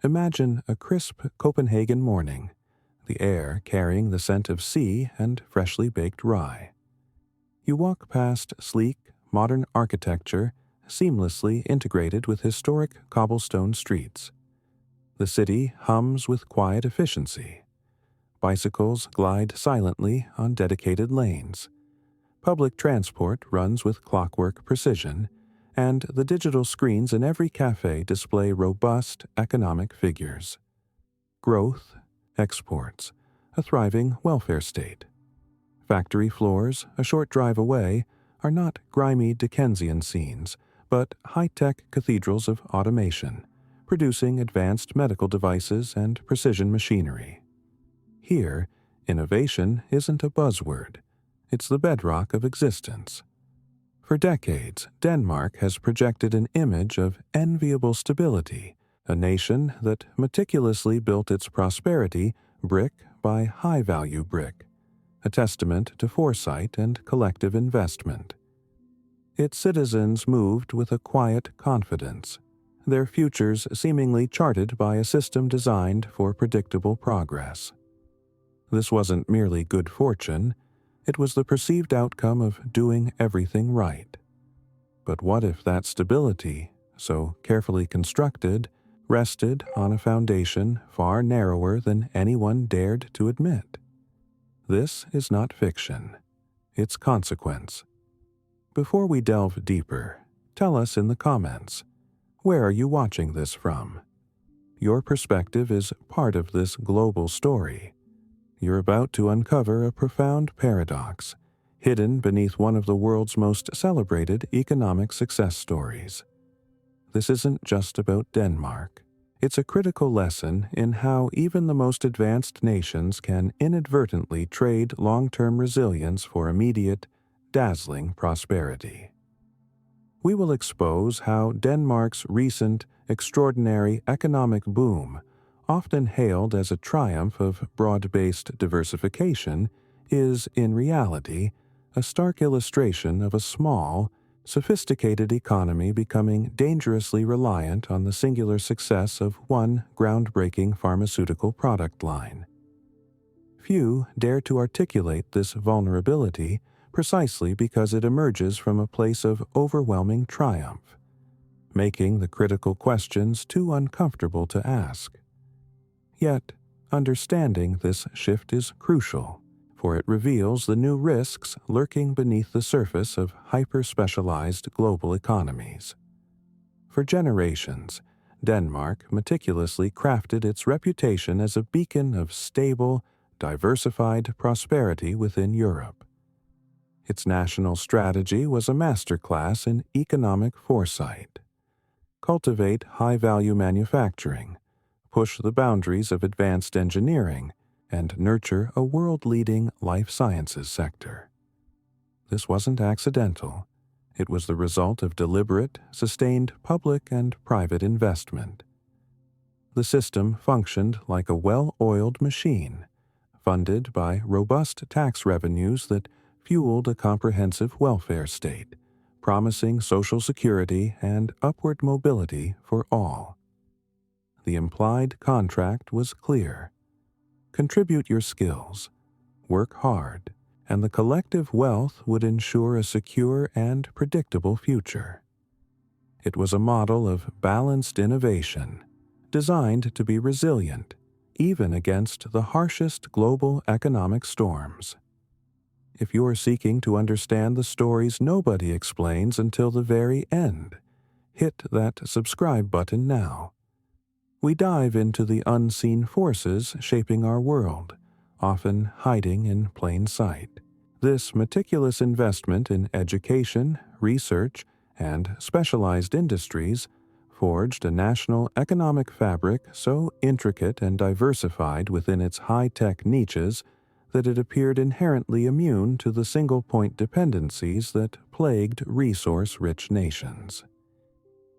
Imagine a crisp Copenhagen morning, the air carrying the scent of sea and freshly baked rye. You walk past sleek, modern architecture seamlessly integrated with historic cobblestone streets. The city hums with quiet efficiency. Bicycles glide silently on dedicated lanes. Public transport runs with clockwork precision, and the digital screens in every cafe display robust economic figures. Growth, exports, a thriving welfare state. Factory floors, a short drive away, are not grimy Dickensian scenes, but high-tech cathedrals of automation, producing advanced medical devices and precision machinery. Here, innovation isn't a buzzword. It's the bedrock of existence. For decades, Denmark has projected an image of enviable stability, a nation that meticulously built its prosperity brick by high-value brick, a testament to foresight and collective investment. Its citizens moved with a quiet confidence, their futures seemingly charted by a system designed for predictable progress. This wasn't merely good fortune, it was the perceived outcome of doing everything right. But what if that stability, so carefully constructed, rested on a foundation far narrower than anyone dared to admit? This is not fiction. It's consequence. Before we delve deeper, tell us in the comments, where are you watching this from? Your perspective is part of this global story. You're about to uncover a profound paradox, hidden beneath one of the world's most celebrated economic success stories. This isn't just about Denmark. It's a critical lesson in how even the most advanced nations can inadvertently trade long-term resilience for immediate, dazzling prosperity. We will expose how Denmark's recent, extraordinary economic boom, often hailed as a triumph of broad-based diversification, is, in reality, a stark illustration of a small, sophisticated economy becoming dangerously reliant on the singular success of one groundbreaking pharmaceutical product line. Few dare to articulate this vulnerability precisely because it emerges from a place of overwhelming triumph, making the critical questions too uncomfortable to ask. Yet, understanding this shift is crucial, for it reveals the new risks lurking beneath the surface of hyper-specialized global economies. For generations, Denmark meticulously crafted its reputation as a beacon of stable, diversified prosperity within Europe. Its national strategy was a masterclass in economic foresight. Cultivate high-value manufacturing, push the boundaries of advanced engineering, and nurture a world-leading life sciences sector. This wasn't accidental. It was the result of deliberate, sustained public and private investment. The system functioned like a well-oiled machine, funded by robust tax revenues that fueled a comprehensive welfare state, promising social security and upward mobility for all. The implied contract was clear. Contribute your skills, work hard, and the collective wealth would ensure a secure and predictable future. It was a model of balanced innovation, designed to be resilient, even against the harshest global economic storms. If you're seeking to understand the stories nobody explains until the very end, hit that subscribe button now. We dive into the unseen forces shaping our world, often hiding in plain sight. This meticulous investment in education, research, and specialized industries forged a national economic fabric so intricate and diversified within its high-tech niches that it appeared inherently immune to the single-point dependencies that plagued resource-rich nations.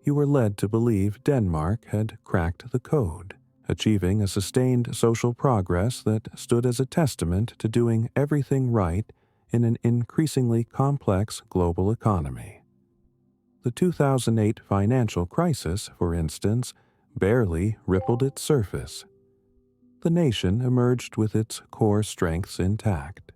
You were led to believe Denmark had cracked the code, achieving a sustained social progress that stood as a testament to doing everything right in an increasingly complex global economy. The 2008 financial crisis, for instance, barely rippled its surface. The nation emerged with its core strengths intact,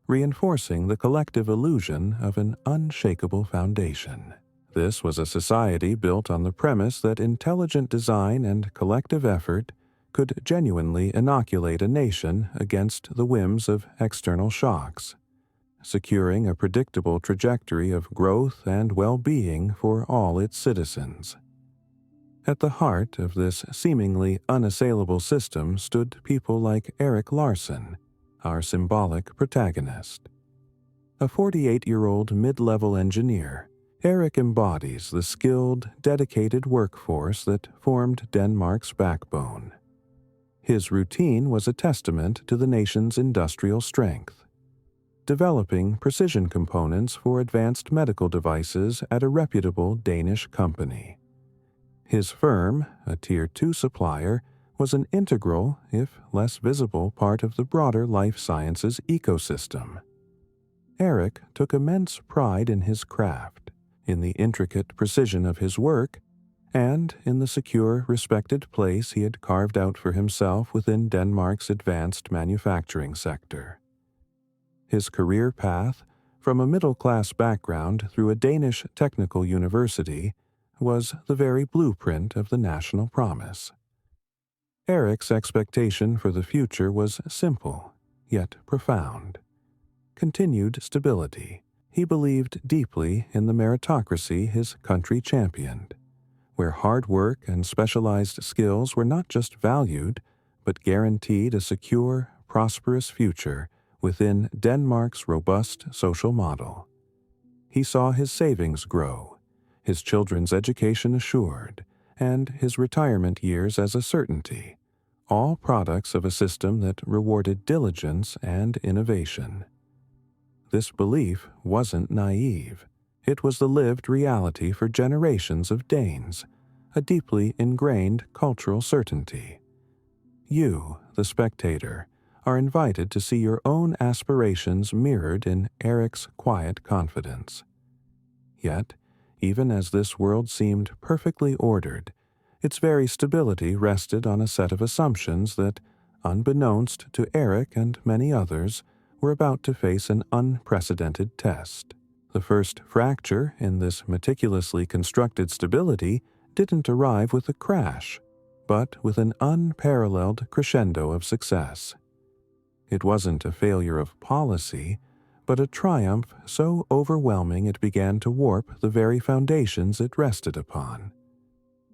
reinforcing the collective illusion of an unshakable foundation. This was a society built on the premise that intelligent design and collective effort could genuinely inoculate a nation against the whims of external shocks, securing a predictable trajectory of growth and well-being for all its citizens. At the heart of this seemingly unassailable system stood people like Erik Larson, our symbolic protagonist. A 48-year-old mid-level engineer, Erik embodies the skilled, dedicated workforce that formed Denmark's backbone. His routine was a testament to the nation's industrial strength, developing precision components for advanced medical devices at a reputable Danish company. His firm, a Tier 2 supplier, was an integral, if less visible, part of the broader life sciences ecosystem. Erik took immense pride in his craft, in the intricate precision of his work, and in the secure, respected place he had carved out for himself within Denmark's advanced manufacturing sector. His career path, from a middle-class background through a Danish technical university, was the very blueprint of the national promise. Erik's expectation for the future was simple, yet profound. Continued stability. He believed deeply in the meritocracy his country championed, where hard work and specialized skills were not just valued, but guaranteed a secure, prosperous future within Denmark's robust social model. He saw his savings grow, his children's education assured, and his retirement years as a certainty, all products of a system that rewarded diligence and innovation. This belief wasn't naive. It was the lived reality for generations of Danes, a deeply ingrained cultural certainty. You, the spectator, are invited to see your own aspirations mirrored in Erik's quiet confidence. Yet, even as this world seemed perfectly ordered, its very stability rested on a set of assumptions that, unbeknownst to Erik and many others, were about to face an unprecedented test. The first fracture in this meticulously constructed stability didn't arrive with a crash, but with an unparalleled crescendo of success. It wasn't a failure of policy, but a triumph so overwhelming it began to warp the very foundations it rested upon.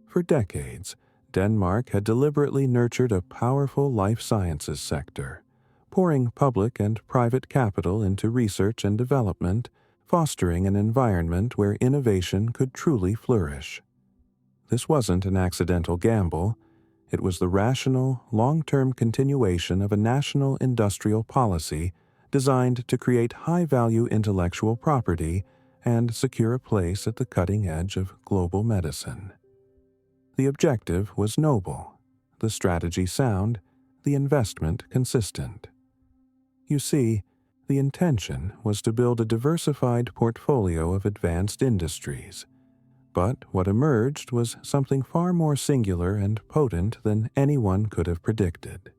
For decades, Denmark had deliberately nurtured a powerful life sciences sector, pouring public and private capital into research and development, fostering an environment where innovation could truly flourish. This wasn't an accidental gamble. It was the rational, long-term continuation of a national industrial policy designed to create high-value intellectual property and secure a place at the cutting edge of global medicine. The objective was noble, the strategy sound, the investment consistent. You see, the intention was to build a diversified portfolio of advanced industries, but what emerged was something far more singular and potent than anyone could have predicted.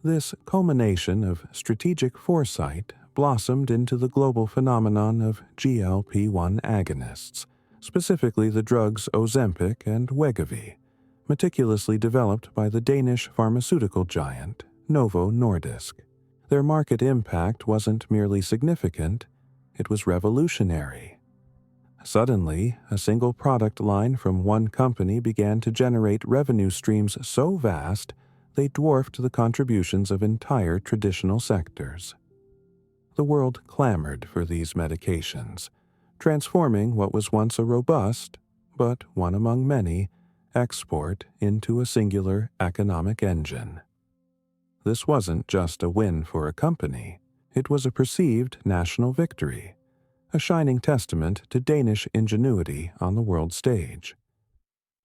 This culmination of strategic foresight blossomed into the global phenomenon of GLP-1 agonists, specifically the drugs Ozempic and Wegovy, meticulously developed by the Danish pharmaceutical giant Novo Nordisk. Their market impact wasn't merely significant, it was revolutionary. Suddenly, a single product line from one company began to generate revenue streams so vast they dwarfed the contributions of entire traditional sectors. The world clamored for these medications, transforming what was once a robust, but one among many, export into a singular economic engine. This wasn't just a win for a company, it was a perceived national victory, a shining testament to Danish ingenuity on the world stage.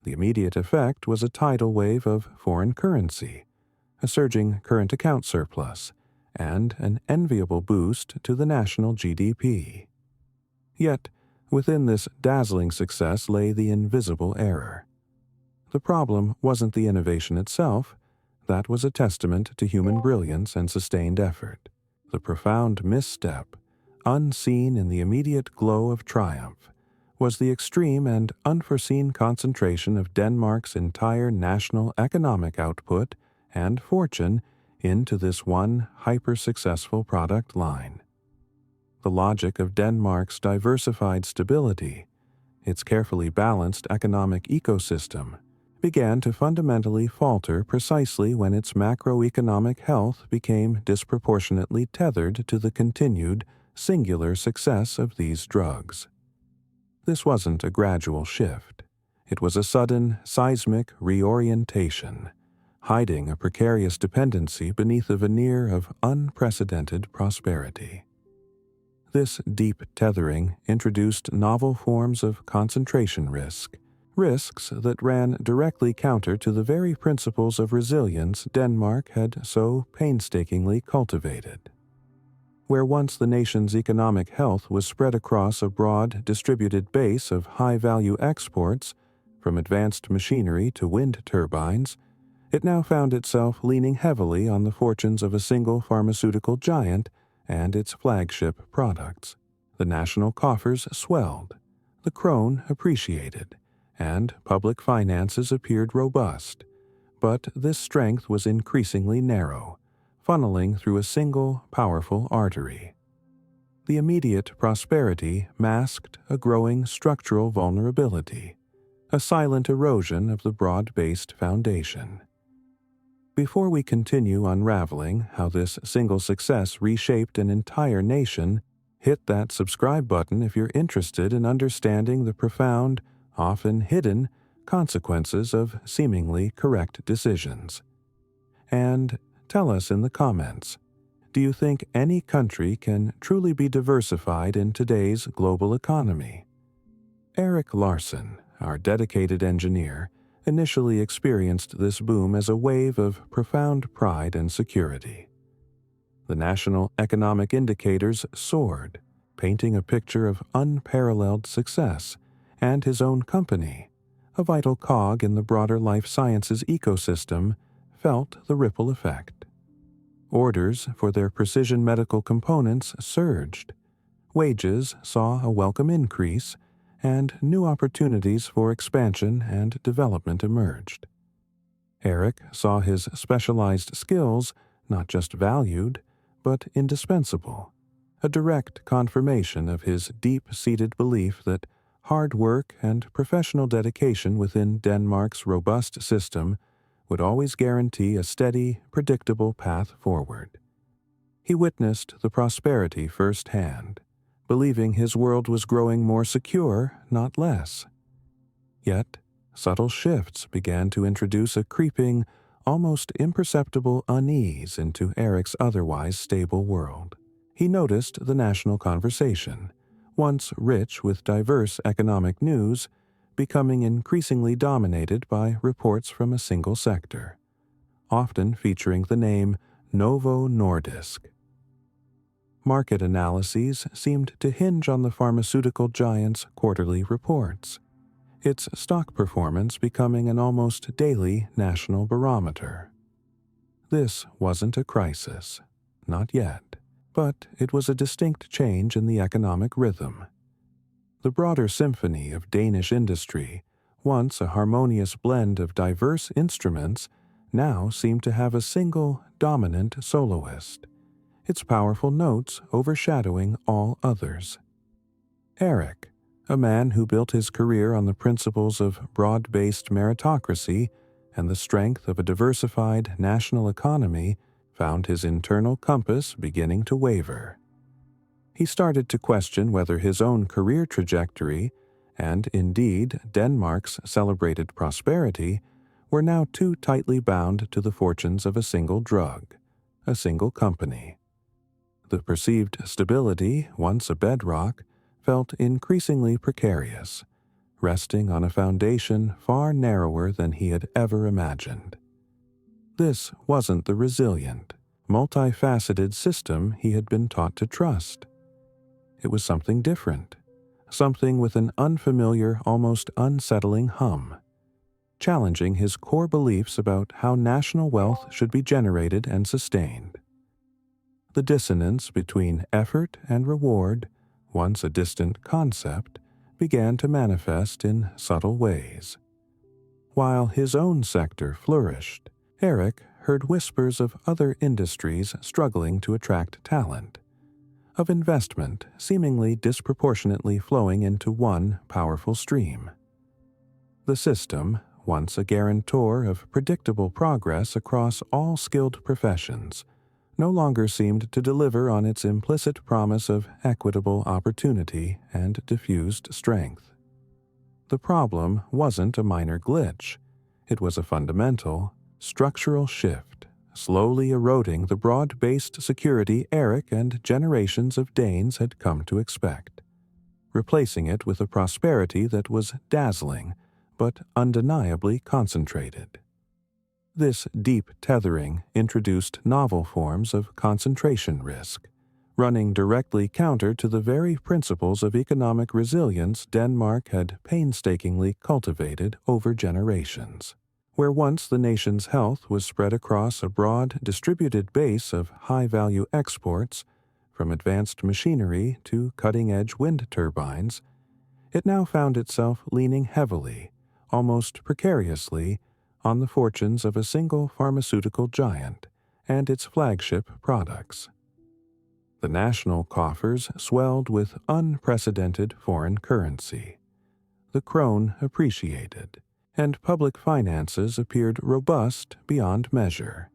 The immediate effect was a tidal wave of foreign currency, a surging current account surplus, and an enviable boost to the national GDP. Yet, within this dazzling success lay the invisible error. the problem wasn't the innovation itself. That was a testament to human brilliance and sustained effort. The profound misstep, unseen in the immediate glow of triumph, was the extreme and unforeseen concentration of Denmark's entire national economic output and fortune into this one hyper-successful product line. The logic of Denmark's diversified stability, its carefully balanced economic ecosystem, began to fundamentally falter precisely when its macroeconomic health became disproportionately tethered to the continued, singular success of these drugs. This wasn't a gradual shift. It was a sudden, seismic reorientation, hiding a precarious dependency beneath a veneer of unprecedented prosperity. This deep tethering introduced novel forms of concentration risk, risks that ran directly counter to the very principles of resilience Denmark had so painstakingly cultivated. Where once the nation's economic health was spread across a broad, distributed base of high-value exports, from advanced machinery to wind turbines, it now found itself leaning heavily on the fortunes of a single pharmaceutical giant and its flagship products. The national coffers swelled, the krone appreciated, and public finances appeared robust, but this strength was increasingly narrow, funneling through a single powerful artery. The immediate prosperity masked a growing structural vulnerability, a silent erosion of the broad-based foundation. Before we continue unraveling how this single success reshaped an entire nation, hit that subscribe button if you're interested in understanding the profound, often hidden, consequences of seemingly correct decisions. And tell us in the comments, do you think any country can truly be diversified in today's global economy? Eric Larson, our dedicated engineer, initially experienced this boom as a wave of profound pride and security. The national economic indicators soared, painting a picture of unparalleled success, and his own company, a vital cog in the broader life sciences ecosystem, felt the ripple effect. Orders for their precision medical components surged, wages saw a welcome increase, and new opportunities for expansion and development emerged. Eric saw his specialized skills not just valued, but indispensable, a direct confirmation of his deep-seated belief that hard work and professional dedication within Denmark's robust system would always guarantee a steady, predictable path forward. He witnessed the prosperity firsthand, believing his world was growing more secure, not less. Yet, subtle shifts began to introduce a creeping, almost imperceptible unease into Eric's otherwise stable world. He noticed the national conversation, once rich with diverse economic news, becoming increasingly dominated by reports from a single sector, often featuring the name Novo Nordisk. Market analyses seemed to hinge on the pharmaceutical giant's quarterly reports, its stock performance becoming an almost daily national barometer. This wasn't a crisis, not yet, but it was a distinct change in the economic rhythm. The broader symphony of Danish industry, once a harmonious blend of diverse instruments, now seemed to have a single dominant soloist, its powerful notes overshadowing all others. Eric, a man who built his career on the principles of broad-based meritocracy and the strength of a diversified national economy, found his internal compass beginning to waver. He started to question whether his own career trajectory, and indeed Denmark's celebrated prosperity, were now too tightly bound to the fortunes of a single drug, a single company. The perceived stability, once a bedrock, felt increasingly precarious, resting on a foundation far narrower than he had ever imagined. This wasn't the resilient, multifaceted system he had been taught to trust. It was something different, something with an unfamiliar, almost unsettling hum. challenging his core beliefs about how national wealth should be generated and sustained. The dissonance between effort and reward, once a distant concept, began to manifest in subtle ways. While his own sector flourished, Eric heard whispers of other industries struggling to attract talent, of investment seemingly disproportionately flowing into one powerful stream. The system, once a guarantor of predictable progress across all skilled professions, no longer seemed to deliver on its implicit promise of equitable opportunity and diffused strength. The problem wasn't a minor glitch. It was a fundamental, structural shift, slowly eroding the broad-based security Eric and generations of Danes had come to expect, replacing it with a prosperity that was dazzling but undeniably concentrated. This deep tethering introduced novel forms of concentration risk, running directly counter to the very principles of economic resilience Denmark had painstakingly cultivated over generations. Where once the nation's health was spread across a broad, distributed base of high-value exports, from advanced machinery to cutting-edge wind turbines, it now found itself leaning heavily, almost precariously, on the fortunes of a single pharmaceutical giant and its flagship products. The national coffers swelled with unprecedented foreign currency. The krone appreciated, and public finances appeared robust beyond measure.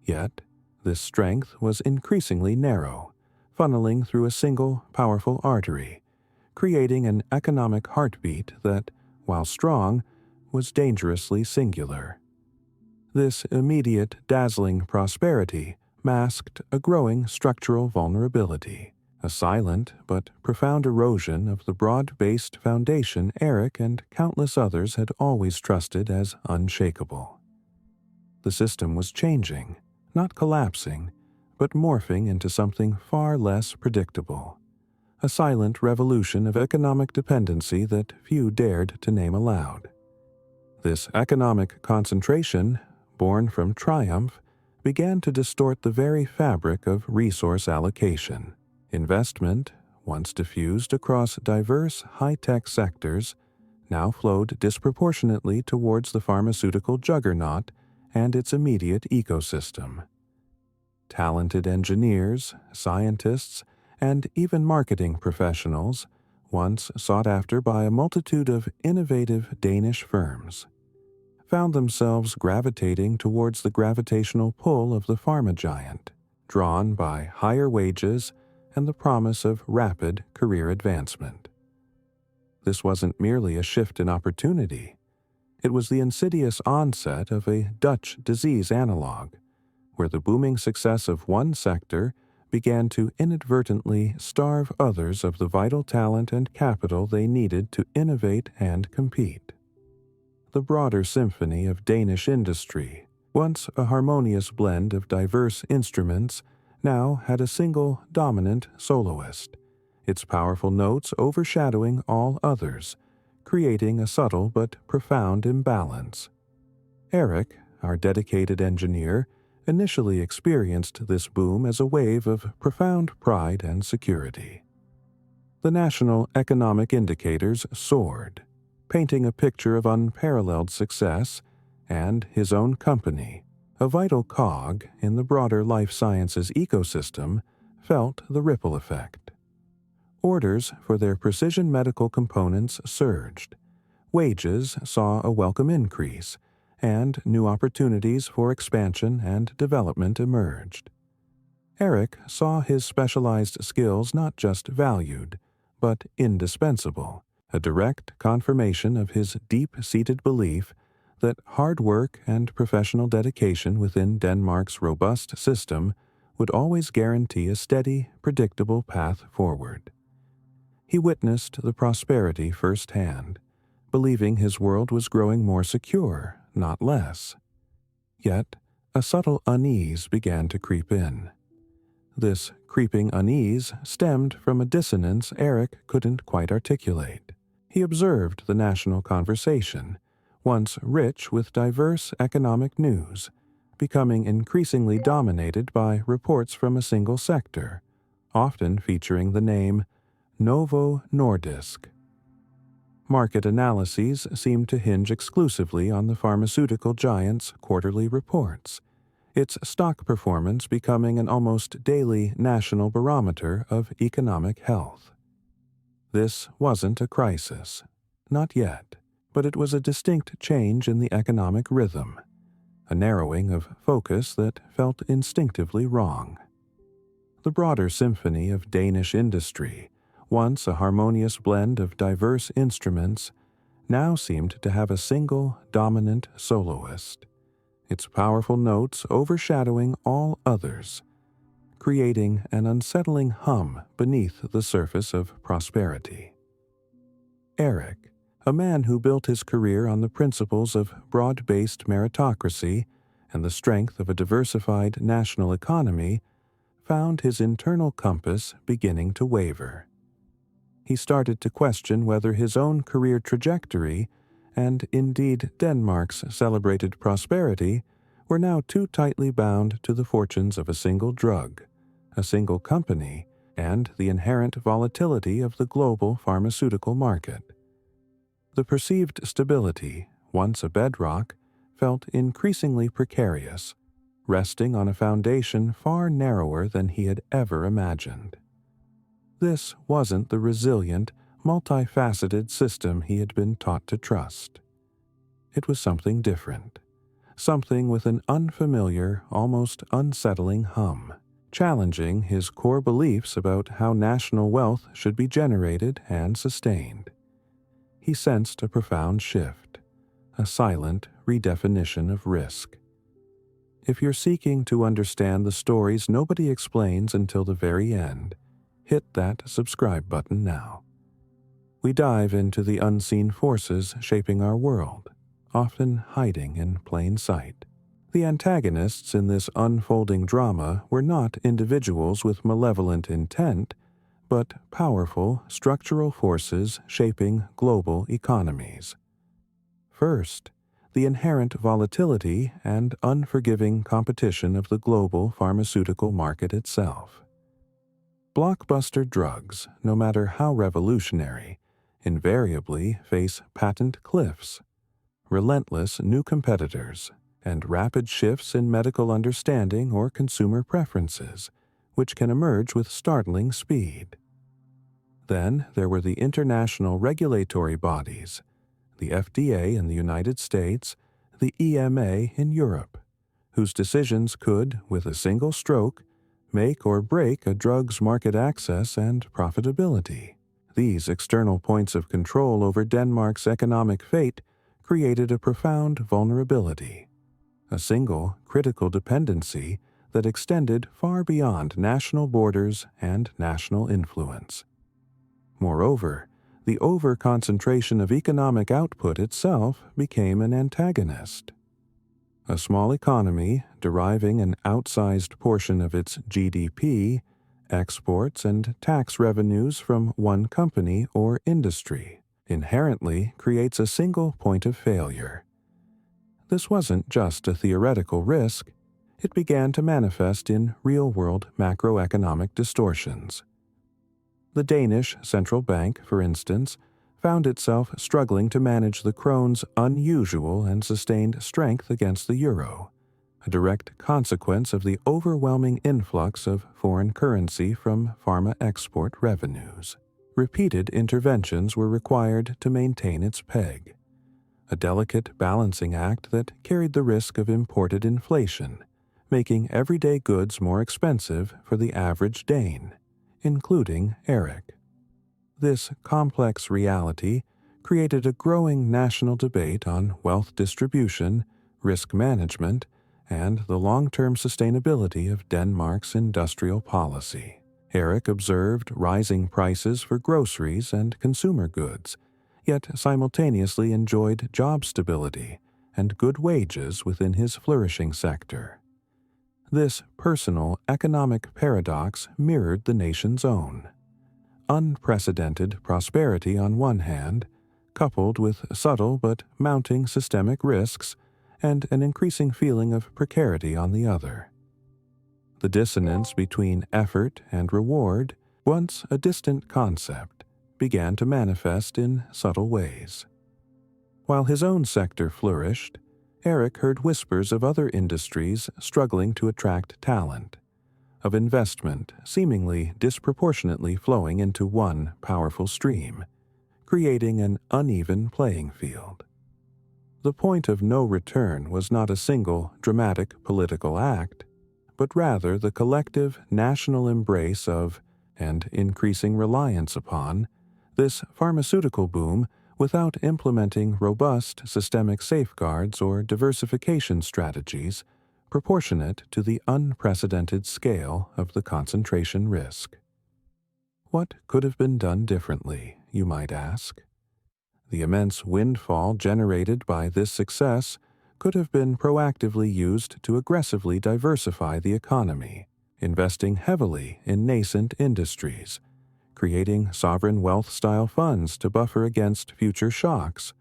Yet, this strength was increasingly narrow, funneling through a single powerful artery, creating an economic heartbeat that, while strong, was dangerously singular. This immediate, dazzling prosperity masked a growing structural vulnerability, a silent but profound erosion of the broad-based foundation Eric and countless others had always trusted as unshakable. The system was changing, not collapsing, but morphing into something far less predictable, a silent revolution of economic dependency that few dared to name aloud. This economic concentration, born from triumph, began to distort the very fabric of resource allocation. Investment, once diffused across diverse high-tech sectors, now flowed disproportionately towards the pharmaceutical juggernaut and its immediate ecosystem. Talented engineers, scientists, and even marketing professionals, once sought after by a multitude of innovative Danish firms, found themselves gravitating towards the gravitational pull of the pharma giant, drawn by higher wages and the promise of rapid career advancement. This wasn't merely a shift in opportunity. It was the insidious onset of a Dutch disease analog, where the booming success of one sector began to inadvertently starve others of the vital talent and capital they needed to innovate and compete. The broader symphony of Danish industry, once a harmonious blend of diverse instruments, now had a single dominant soloist, its powerful notes overshadowing all others, creating a subtle but profound imbalance. Eric, our dedicated engineer, initially experienced this boom as a wave of profound pride and security. The national economic indicators soared, painting a picture of unparalleled success, and his own company, a vital cog in the broader life sciences ecosystem, felt the ripple effect. Orders for their precision medical components surged, wages saw a welcome increase, and new opportunities for expansion and development emerged. Eric saw his specialized skills not just valued, but indispensable, a direct confirmation of his deep-seated belief that hard work and professional dedication within Denmark's robust system would always guarantee a steady, predictable path forward. He witnessed the prosperity firsthand, believing his world was growing more secure, not less. Yet, a subtle unease began to creep in. This creeping unease stemmed from a dissonance Eric couldn't quite articulate. He observed the national conversation, once rich with diverse economic news, becoming increasingly dominated by reports from a single sector, often featuring the name Novo Nordisk. Market analyses seem to hinge exclusively on the pharmaceutical giant's quarterly reports, its stock performance becoming an almost daily national barometer of economic health. This wasn't a crisis, not yet, but it was a distinct change in the economic rhythm, a narrowing of focus that felt instinctively wrong. The broader symphony of Danish industry, once a harmonious blend of diverse instruments, now seemed to have a single dominant soloist, its powerful notes overshadowing all others, creating an unsettling hum beneath the surface of prosperity. Eric, a man who built his career on the principles of broad-based meritocracy and the strength of a diversified national economy, found his internal compass beginning to waver. He started to question whether his own career trajectory, and indeed Denmark's celebrated prosperity, were now too tightly bound to the fortunes of a single drug, a single company, and the inherent volatility of the global pharmaceutical market. The perceived stability, once a bedrock, felt increasingly precarious, resting on a foundation far narrower than he had ever imagined. This wasn't the resilient, multifaceted system he had been taught to trust. It was something different, something with an unfamiliar, almost unsettling hum, challenging his core beliefs about how national wealth should be generated and sustained. He sensed a profound shift, a silent redefinition of risk. If you're seeking to understand the stories nobody explains until the very end, hit that subscribe button now. We dive into the unseen forces shaping our world, often hiding in plain sight. The antagonists in this unfolding drama were not individuals with malevolent intent, but powerful structural forces shaping global economies. First, the inherent volatility and unforgiving competition of the global pharmaceutical market itself. Blockbuster drugs, no matter how revolutionary, invariably face patent cliffs, relentless new competitors, and rapid shifts in medical understanding or consumer preferences, which can emerge with startling speed. Then there were the international regulatory bodies, the FDA in the United States, the EMA in Europe, whose decisions could, with a single stroke, make or break a drug's market access and profitability. These external points of control over Denmark's economic fate created a profound vulnerability, a single critical dependency that extended far beyond national borders and national influence. Moreover, the over-concentration of economic output itself became an antagonist. A small economy deriving an outsized portion of its GDP, exports, and tax revenues from one company or industry inherently creates a single point of failure. This wasn't just a theoretical risk, it began to manifest in real-world macroeconomic distortions. The Danish central bank, for instance, found itself struggling to manage the krone's unusual and sustained strength against the euro, a direct consequence of the overwhelming influx of foreign currency from pharma export revenues. Repeated interventions were required to maintain its peg, a delicate balancing act that carried the risk of imported inflation, making everyday goods more expensive for the average Dane, including Eric. This complex reality created a growing national debate on wealth distribution, risk management, and the long-term sustainability of Denmark's industrial policy. Eric observed rising prices for groceries and consumer goods, yet simultaneously enjoyed job stability and good wages within his flourishing sector. This personal economic paradox mirrored the nation's own. Unprecedented prosperity on one hand, coupled with subtle but mounting systemic risks and an increasing feeling of precarity on the other. The dissonance between effort and reward, once a distant concept, began to manifest in subtle ways. While his own sector flourished, Eric heard whispers of other industries struggling to attract talent, of investment seemingly disproportionately flowing into one powerful stream, creating an uneven playing field. The point of no return was not a single dramatic political act, but rather the collective national embrace of, and increasing reliance upon, this pharmaceutical boom without implementing robust systemic safeguards or diversification strategies proportionate to the unprecedented scale of the concentration risk. What could have been done differently, you might ask? The immense windfall generated by this success could have been proactively used to aggressively diversify the economy, investing heavily in nascent industries, creating sovereign wealth-style funds to buffer against future shocks,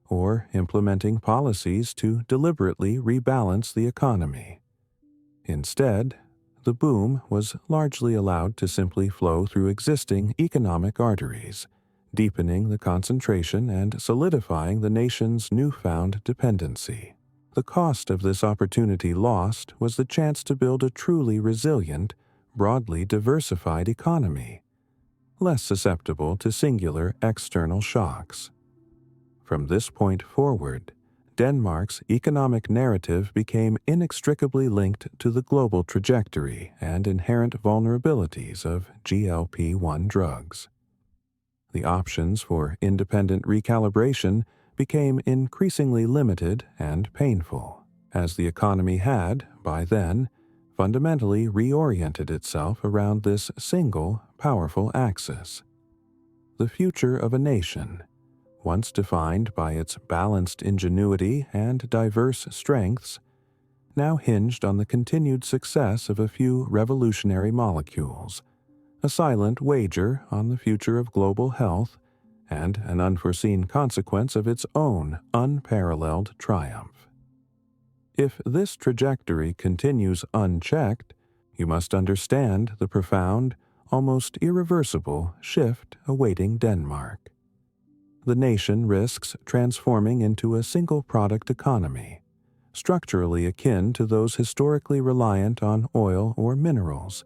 or implementing policies to deliberately rebalance the economy. Instead, the boom was largely allowed to simply flow through existing economic arteries, deepening the concentration and solidifying the nation's newfound dependency. The cost of this opportunity lost was the chance to build a truly resilient, broadly diversified economy, less susceptible to singular external shocks. From this point forward, Denmark's economic narrative became inextricably linked to the global trajectory and inherent vulnerabilities of GLP-1 drugs. The options for independent recalibration became increasingly limited and painful, as the economy had, by then, fundamentally reoriented itself around this single, powerful axis. The future of a nation, once defined by its balanced ingenuity and diverse strengths, now hinged on the continued success of a few revolutionary molecules, a silent wager on the future of global health, and an unforeseen consequence of its own unparalleled triumph. If this trajectory continues unchecked, you must understand the profound, almost irreversible shift awaiting Denmark. The nation risks transforming into a single-product economy, structurally akin to those historically reliant on oil or minerals,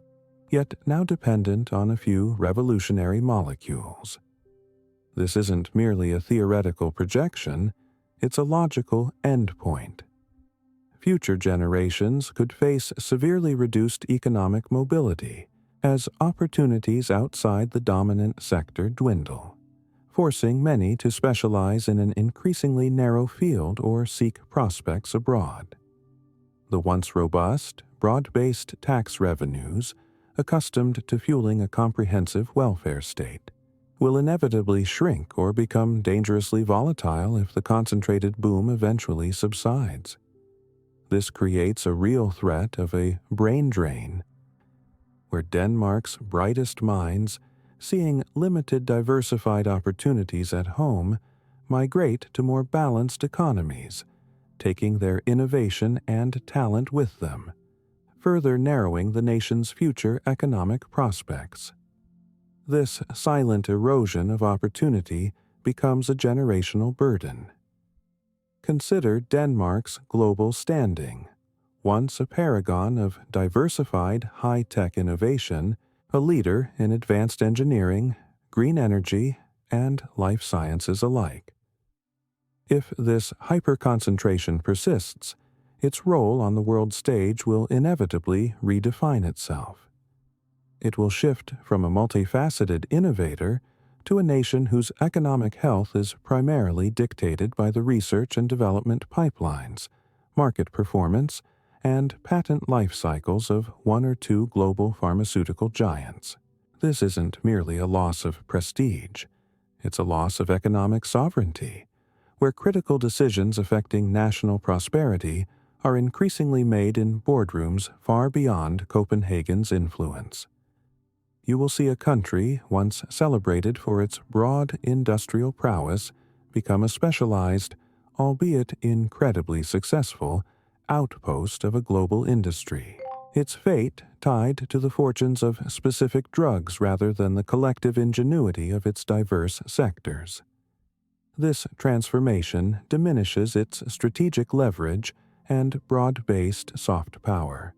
yet now dependent on a few revolutionary molecules. This isn't merely a theoretical projection, it's a logical endpoint. Future generations could face severely reduced economic mobility as opportunities outside the dominant sector dwindle, forcing many to specialize in an increasingly narrow field or seek prospects abroad. The once robust, broad-based tax revenues, accustomed to fueling a comprehensive welfare state, will inevitably shrink or become dangerously volatile if the concentrated boom eventually subsides. This creates a real threat of a brain drain, where Denmark's brightest minds, seeing limited diversified opportunities at home, migrate to more balanced economies, taking their innovation and talent with them, further narrowing the nation's future economic prospects. This silent erosion of opportunity becomes a generational burden. Consider Denmark's global standing. Once a paragon of diversified high-tech innovation, a leader in advanced engineering, green energy, and life sciences alike. If this hyper-concentration persists, its role on the world stage will inevitably redefine itself. It will shift from a multifaceted innovator to a nation whose economic health is primarily dictated by the research and development pipelines, market performance, and patent life cycles of one or two global pharmaceutical giants. This isn't merely a loss of prestige, it's a loss of economic sovereignty, where critical decisions affecting national prosperity are increasingly made in boardrooms far beyond Copenhagen's influence. You will see a country once celebrated for its broad industrial prowess become a specialized, albeit incredibly successful, outpost of a global industry. Its fate tied to the fortunes of specific drugs rather than the collective ingenuity of its diverse sectors. This transformation diminishes its strategic leverage and broad-based soft power.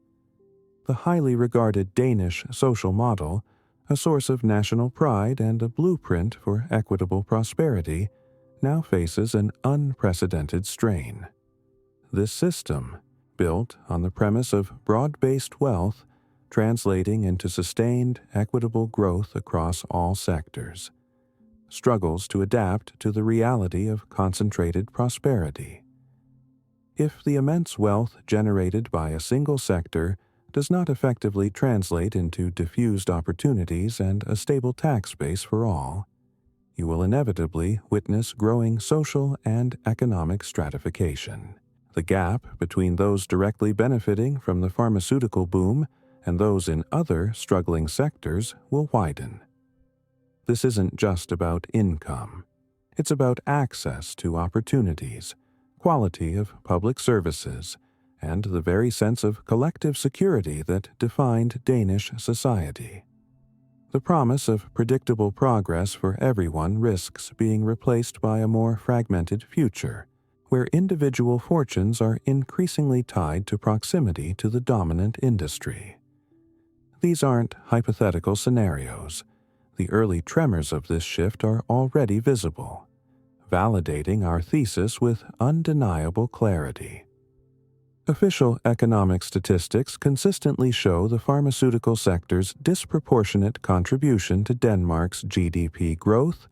The highly regarded Danish social model, a source of national pride and a blueprint for equitable prosperity, now faces an unprecedented strain. This system, built on the premise of broad-based wealth, translating into sustained, equitable growth across all sectors, struggles to adapt to the reality of concentrated prosperity. If the immense wealth generated by a single sector does not effectively translate into diffused opportunities and a stable tax base for all, you will inevitably witness growing social and economic stratification. The gap between those directly benefiting from the pharmaceutical boom and those in other struggling sectors will widen. This isn't just about income. It's about access to opportunities, quality of public services, and the very sense of collective security that defined Danish society. The promise of predictable progress for everyone risks being replaced by a more fragmented future, where individual fortunes are increasingly tied to proximity to the dominant industry. These aren't hypothetical scenarios. The early tremors of this shift are already visible, validating our thesis with undeniable clarity. Official economic statistics consistently show the pharmaceutical sector's disproportionate contribution to Denmark's GDP growth,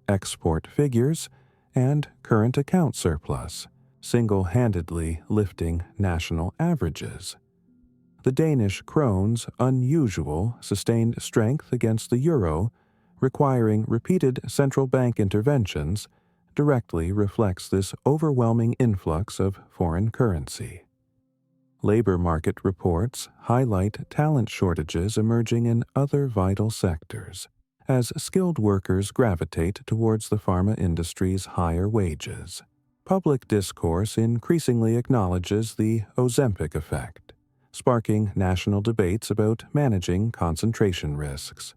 export figures, and current account surplus, single-handedly lifting national averages. The Danish krone's unusual sustained strength against the euro, requiring repeated central bank interventions, directly reflects this overwhelming influx of foreign currency. Labor market reports highlight talent shortages emerging in other vital sectors, as skilled workers gravitate towards the pharma industry's higher wages. Public discourse increasingly acknowledges the Ozempic effect, sparking national debates about managing concentration risks.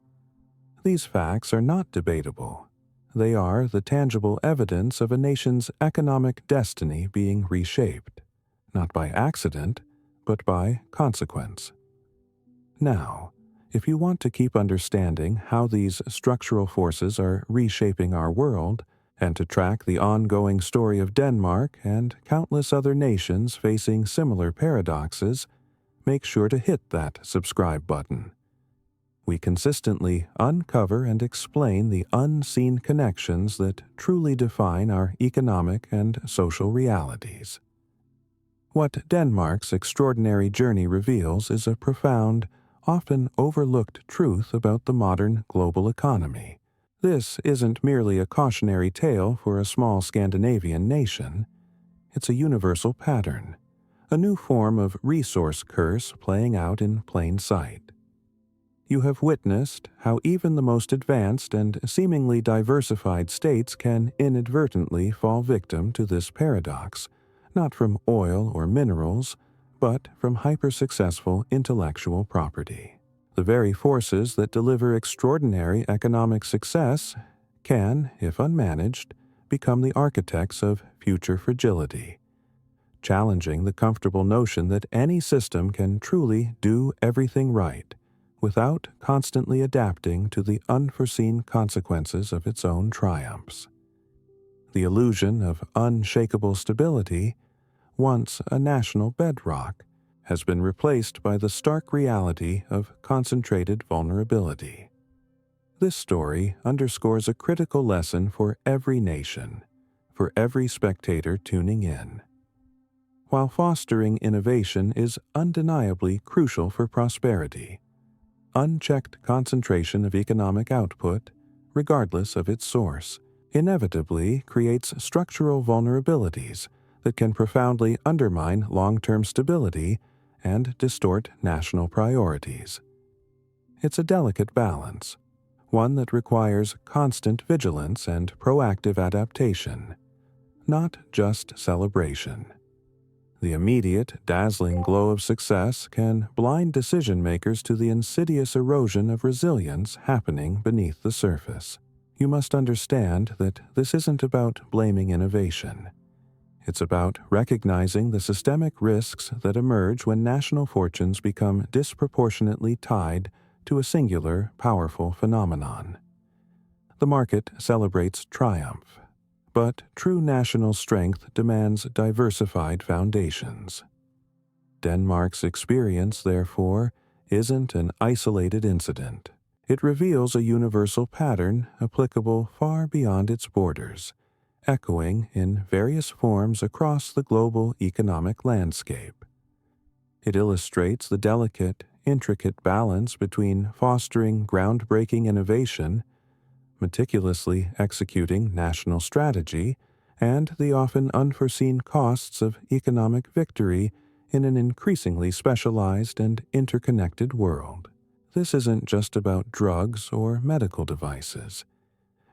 These facts are not debatable. They are the tangible evidence of a nation's economic destiny being reshaped, not by accident, but by consequence. Now, if you want to keep understanding how these structural forces are reshaping our world, and to track the ongoing story of Denmark and countless other nations facing similar paradoxes, make sure to hit that subscribe button. We consistently uncover and explain the unseen connections that truly define our economic and social realities. What Denmark's extraordinary journey reveals is a profound, often overlooked truth about the modern global economy. This isn't merely a cautionary tale for a small Scandinavian nation. It's a universal pattern, a new form of resource curse playing out in plain sight. You have witnessed how even the most advanced and seemingly diversified states can inadvertently fall victim to this paradox, not from oil or minerals, but from hyper-successful intellectual property. The very forces that deliver extraordinary economic success can, if unmanaged, become the architects of future fragility, challenging the comfortable notion that any system can truly do everything right without constantly adapting to the unforeseen consequences of its own triumphs. The illusion of unshakable stability, once a national bedrock, has been replaced by the stark reality of concentrated vulnerability. This story underscores a critical lesson for every nation, for every spectator tuning in. While fostering innovation is undeniably crucial for prosperity, unchecked concentration of economic output, regardless of its source, inevitably creates structural vulnerabilities that can profoundly undermine long-term stability and distort national priorities. It's a delicate balance, one that requires constant vigilance and proactive adaptation, not just celebration. The immediate, dazzling glow of success can blind decision-makers to the insidious erosion of resilience happening beneath the surface. You must understand that this isn't about blaming innovation. It's about recognizing the systemic risks that emerge when national fortunes become disproportionately tied to a singular, powerful phenomenon. The market celebrates triumph, but true national strength demands diversified foundations. Denmark's experience, therefore, isn't an isolated incident. It reveals a universal pattern applicable far beyond its borders, echoing in various forms across the global economic landscape. It illustrates the delicate, intricate balance between fostering groundbreaking innovation, meticulously executing national strategy, and the often unforeseen costs of economic victory in an increasingly specialized and interconnected world. This isn't just about drugs or medical devices.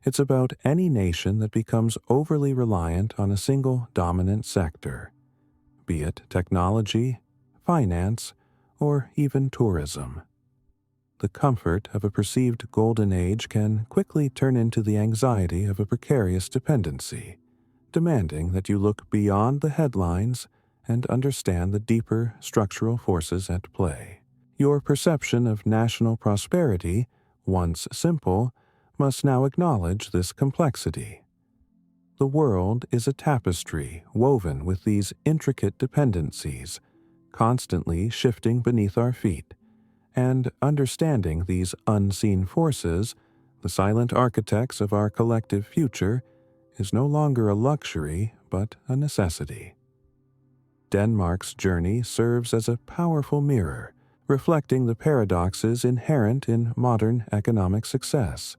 It's about any nation that becomes overly reliant on a single dominant sector, be it technology, finance, or even tourism. The comfort of a perceived golden age can quickly turn into the anxiety of a precarious dependency, demanding that you look beyond the headlines and understand the deeper structural forces at play. Your perception of national prosperity, once simple, must now acknowledge this complexity. The world is a tapestry woven with these intricate dependencies, constantly shifting beneath our feet, and understanding these unseen forces, the silent architects of our collective future, is no longer a luxury but a necessity. Denmark's journey serves as a powerful mirror, reflecting the paradoxes inherent in modern economic success.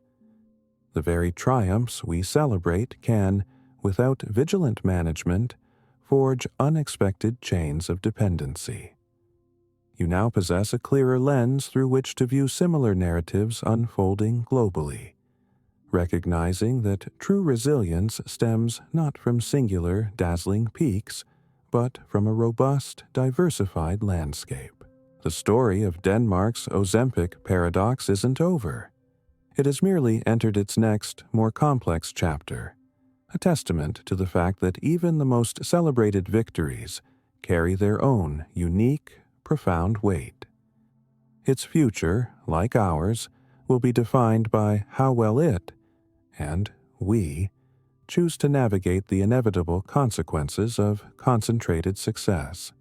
The very triumphs we celebrate can, without vigilant management, forge unexpected chains of dependency. You now possess a clearer lens through which to view similar narratives unfolding globally, recognizing that true resilience stems not from singular, dazzling peaks, but from a robust, diversified landscape. The story of Denmark's Ozempic paradox isn't over. It has merely entered its next, more complex chapter, a testament to the fact that even the most celebrated victories carry their own unique, profound weight. Its future, like ours, will be defined by how well it, and we, choose to navigate the inevitable consequences of concentrated success.